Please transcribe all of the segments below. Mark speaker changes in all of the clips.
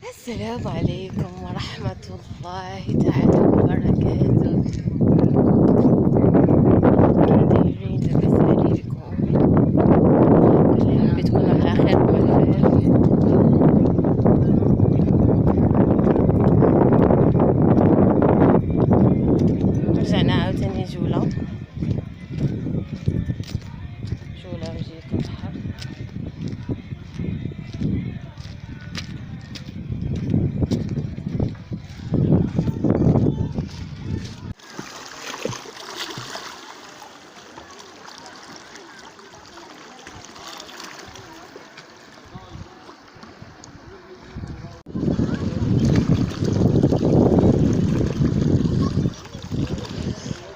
Speaker 1: السلام عليكم ورحمة الله تعالى وبركاته. كي دايرين؟ لاباس عليكم؟ يا ربي تكونوا على خير بخير. رجعنا عاوتاني جولة من جهة البحر.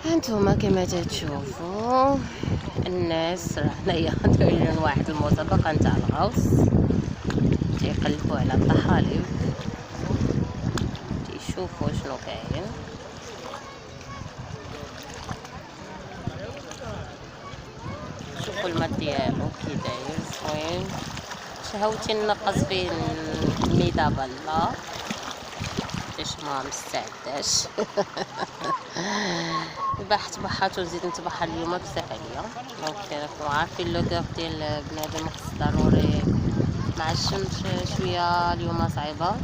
Speaker 1: هانتوما كما تشوفوا الناس راه هنايا دايرين واحد المسابقة نتاع الغوص، تيقلبوا على الطحالب تيشوفوا شنو كاين. شوفوا الماء ديالو كي داير زوين. شهوتي نقص فيه الميدا بالله باش ما مستعداش. بحث بحات ونزيد نتبحر اليوم بزاف عليا. دونك عارفين لو كاف ديال بنادم خص ضروري مع الشمس شويه اليوم صعيبه.